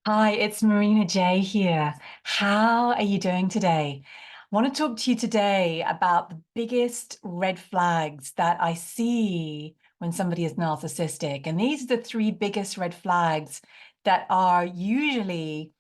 Hi, it's Marina J here. How are you doing today? I want to talk to you today about the biggest red flags that I see when somebody is narcissistic. And these are the three biggest red flags that are usually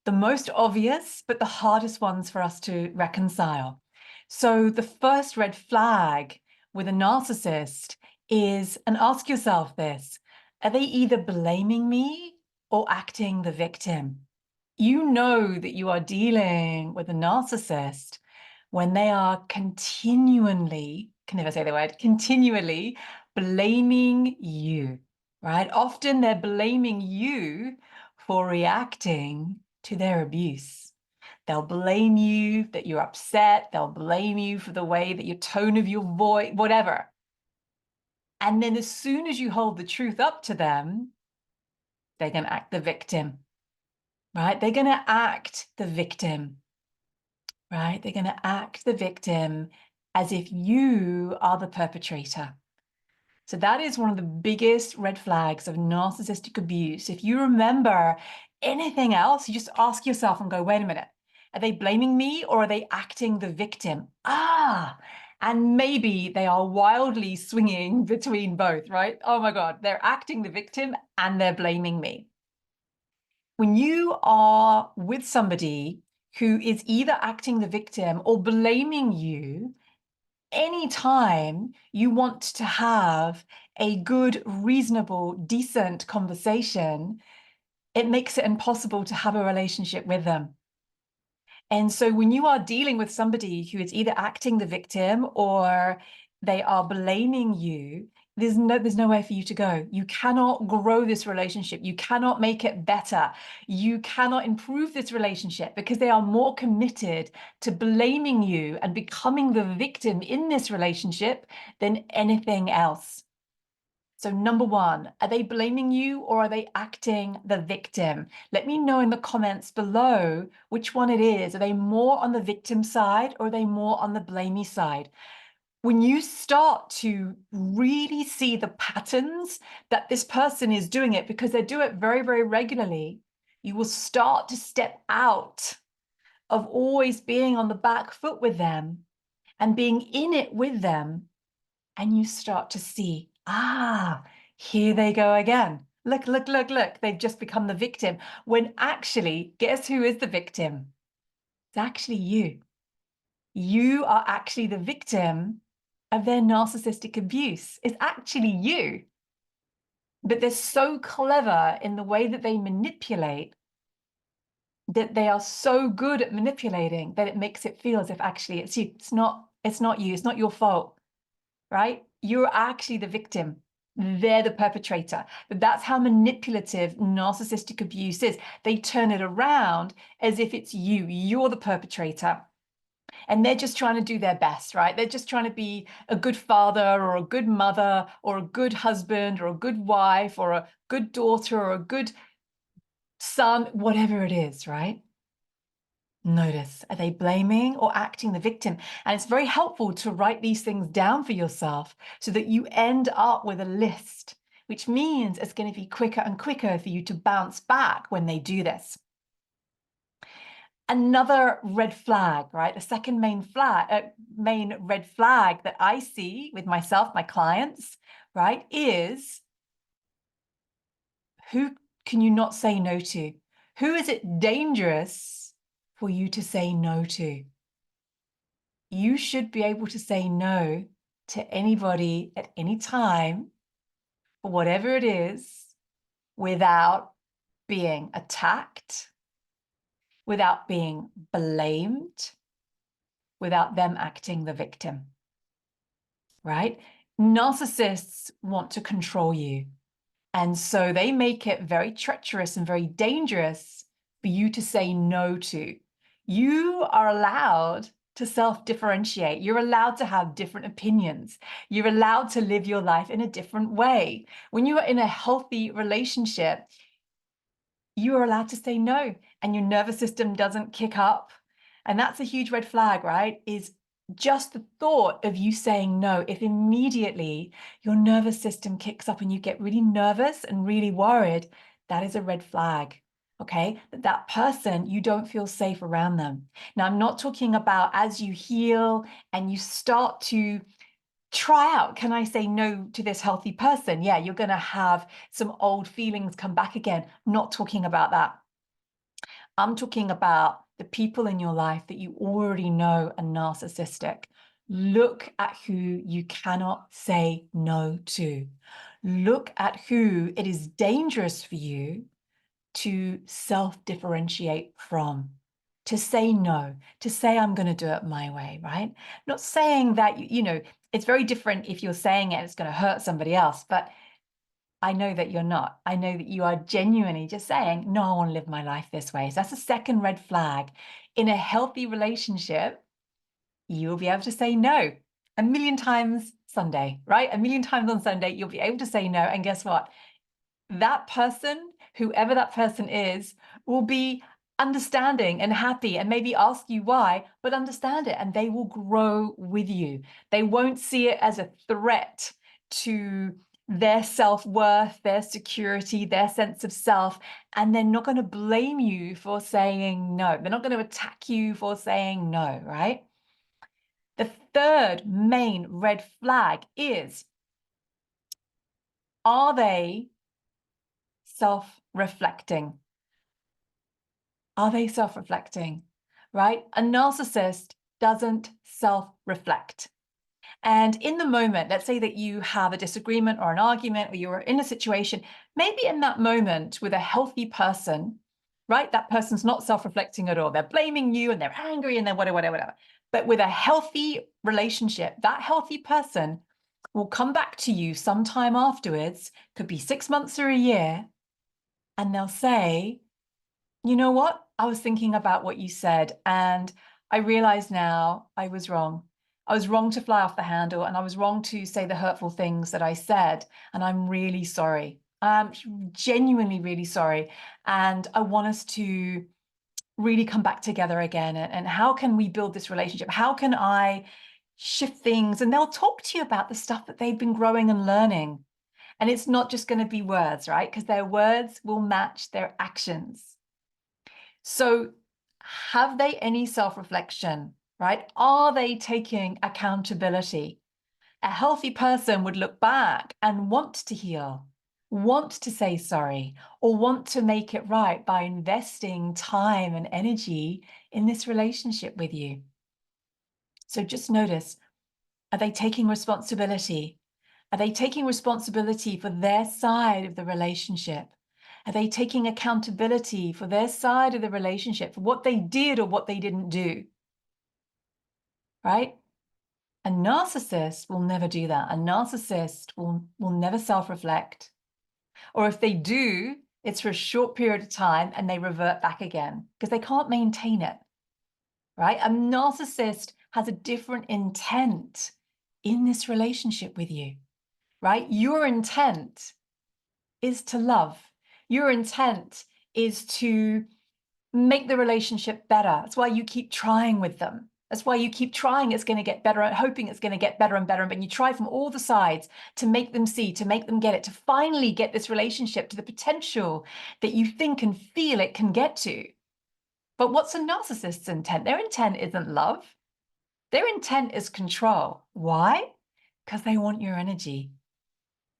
the most obvious, but the hardest ones for us to reconcile. So the first red flag with a narcissist is, and ask yourself this, are they either blaming me or acting the victim? You know that you are dealing with a narcissist when they are continually, can never say the word, continually blaming you, right? Often they're blaming you for reacting to their abuse. They'll blame you that you're upset. They'll blame you for the way that your tone of your voice, whatever. And then as soon as you hold the truth up to them, they're going to act the victim, right? They're going to act the victim, right? They're going to act the victim as if you are the perpetrator. So that is one of the biggest red flags of narcissistic abuse. If you remember anything else, you just ask yourself and go, wait a minute, are they blaming me or are they acting the victim? And maybe they are wildly swinging between both, right? Oh my God, they're acting the victim and they're blaming me. When you are with somebody who is either acting the victim or blaming you, anytime you want to have a good, reasonable, decent conversation, it makes it impossible to have a relationship with them. And so when you are dealing with somebody who is either acting the victim or they are blaming you, there's nowhere for you to go. You cannot grow this relationship. You cannot make it better. You cannot improve this relationship because they are more committed to blaming you and becoming the victim in this relationship than anything else. So number one, are they blaming you or are they acting the victim? Let me know in the comments below which one it is. Are they more on the victim side or are they more on the blamey side? When you start to really see the patterns that this person is doing it, because they do it very, very regularly, you will start to step out of always being on the back foot with them and being in it with them. And you start to see, here they go again. Look, look, look, look. They've just become the victim. When actually, guess who is the victim? It's actually you. You are actually the victim of their narcissistic abuse. It's actually you. But they're so clever in the way that they manipulate, that they are so good at manipulating that it makes it feel as if actually it's you. It's not you. It's not your fault, right? You're actually the victim. They're the perpetrator. But that's how manipulative narcissistic abuse is. They turn it around as if it's you. You're the perpetrator. And they're just trying to do their best, right? They're just trying to be a good father or a good mother or a good husband or a good wife or a good daughter or a good son, whatever it is, right? Notice, are they blaming or acting the victim? And it's very helpful to write these things down for yourself so that you end up with a list, which means it's going to be quicker and quicker for you to bounce back when they do this. Another red flag, right? The second main red flag that I see with myself, my clients, right, is who can you not say no to? Who is it dangerous for you to say no to? You should be able to say no to anybody at any time for whatever it is without being attacked, without being blamed, without them acting the victim, right? Narcissists want to control you. And so they make it very treacherous and very dangerous for you to say no to. You are allowed to self-differentiate. You're allowed to have different opinions. You're allowed to live your life in a different way. When you are in a healthy relationship, you are allowed to say no and your nervous system doesn't kick up. And that's a huge red flag, right? Is just the thought of you saying no. If immediately your nervous system kicks up and you get really nervous and really worried, that is a red flag. okay? That person, you don't feel safe around them. Now, I'm not talking about as you heal and you start to try out, can I say no to this healthy person? Yeah, you're going to have some old feelings come back again. Not talking about that. I'm talking about the people in your life that you already know are narcissistic. Look at who you cannot say no to. Look at who it is dangerous for you to self-differentiate from, to say no, to say I'm going to do it my way, right? Not saying that, it's very different if you're saying it, it's going to hurt somebody else, but I know that you're not. I know that you are genuinely just saying, no, I want to live my life this way. So that's a second red flag. In a healthy relationship, you'll be able to say no a million times Sunday, right? A million times on Sunday, you'll be able to say no. And guess what? That person, whoever that person is, will be understanding and happy and maybe ask you why, but understand it, and they will grow with you. They won't see it as a threat to their self-worth, their security, their sense of self, and they're not going to blame you for saying no. They're not going to attack you for saying no, right? The third main red flag is, are they self-reflecting? Are they self-reflecting, right? A narcissist doesn't self-reflect. And in the moment, let's say that you have a disagreement or an argument, or you're in a situation, maybe in that moment with a healthy person, right? That person's not self-reflecting at all. They're blaming you and they're angry and they're whatever. But with a healthy relationship, that healthy person will come back to you sometime afterwards, could be 6 months or a year, and they'll say, you know what? I was thinking about what you said, and I realize now I was wrong. I was wrong to fly off the handle, and I was wrong to say the hurtful things that I said, and I'm really sorry. I'm genuinely really sorry. And I want us to really come back together again. And how can we build this relationship? How can I shift things? And they'll talk to you about the stuff that they've been growing and learning. And it's not just going to be words, right? Because their words will match their actions. So have they any self-reflection, right? Are they taking accountability? A healthy person would look back and want to heal, want to say sorry, or want to make it right by investing time and energy in this relationship with you. So just notice, are they taking responsibility? Are they taking responsibility for their side of the relationship? Are they taking accountability for their side of the relationship, for what they did or what they didn't do? Right? A narcissist will never do that. A narcissist will never self-reflect. Or if they do, it's for a short period of time and they revert back again because they can't maintain it. Right? A narcissist has a different intent in this relationship with you. Right? Your intent is to love. Your intent is to make the relationship better. That's why you keep trying with them. That's why you keep trying it's going to get better, hoping it's going to get better and better. But you try from all the sides to make them see, to make them get it, to finally get this relationship to the potential that you think and feel it can get to. But what's a narcissist's intent? Their intent isn't love. Their intent is control. Why? Because they want your energy.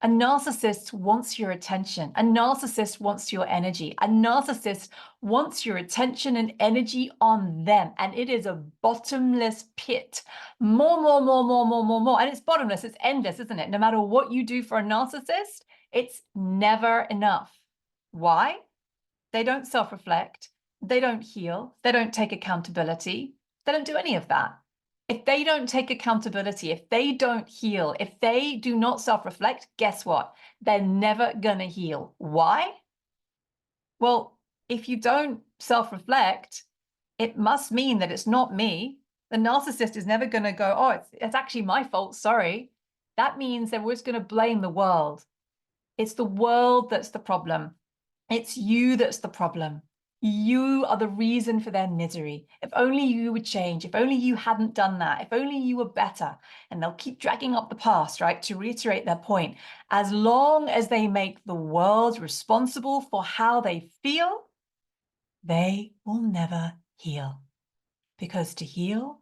A narcissist wants your attention. A narcissist wants your energy. A narcissist wants your attention and energy on them. And it is a bottomless pit. More. And it's bottomless. It's endless, isn't it? No matter what you do for a narcissist, it's never enough. Why? They don't self-reflect. They don't heal. They don't take accountability. They don't do any of that. If they don't take accountability, if they don't heal, if they do not self-reflect, guess what? They're never going to heal. Why? Well, if you don't self-reflect, it must mean that it's not me. The narcissist is never going to go, oh, it's actually my fault, sorry. That means they're always going to blame the world. It's the world that's the problem. It's you that's the problem. You are the reason for their misery. If only you would change, if only you hadn't done that, if only you were better. And they'll keep dragging up the past, right, to reiterate their point. As long as they make the world responsible for how they feel, they will never heal. Because to heal,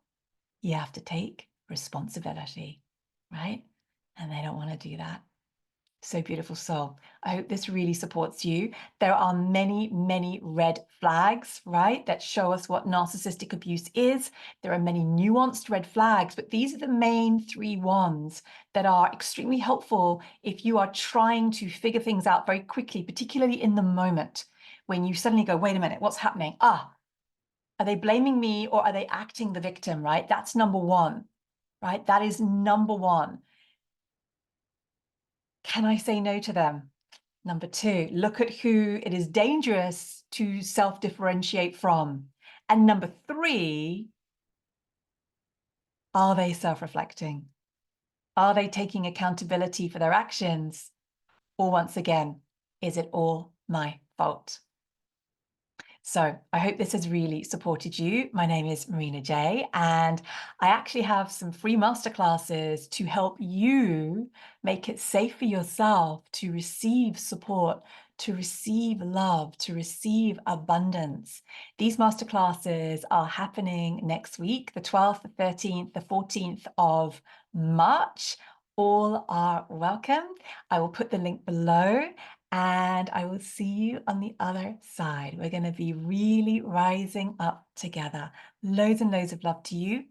you have to take responsibility, right? And they don't want to do that. So beautiful soul. I hope this really supports you. There are many, many red flags, right, that show us what narcissistic abuse is. There are many nuanced red flags, but these are the main 3 ones that are extremely helpful if you are trying to figure things out very quickly, particularly in the moment when you suddenly go, wait a minute, what's happening? Are they blaming me or are they acting the victim, right? That's number 1, right? That is number 1. Can I say no to them? Number 2, look at who it is dangerous to self-differentiate from. And number 3, are they self-reflecting? Are they taking accountability for their actions? Or once again, is it all my fault? So I hope this has really supported you. My name is Marina J, and I actually have some free masterclasses to help you make it safe for yourself to receive support, to receive love, to receive abundance. These masterclasses are happening next week, the 12th, the 13th, the 14th of March. All are welcome. I will put the link below. And I will see you on the other side. We're going to be really rising up together. Loads and loads of love to you.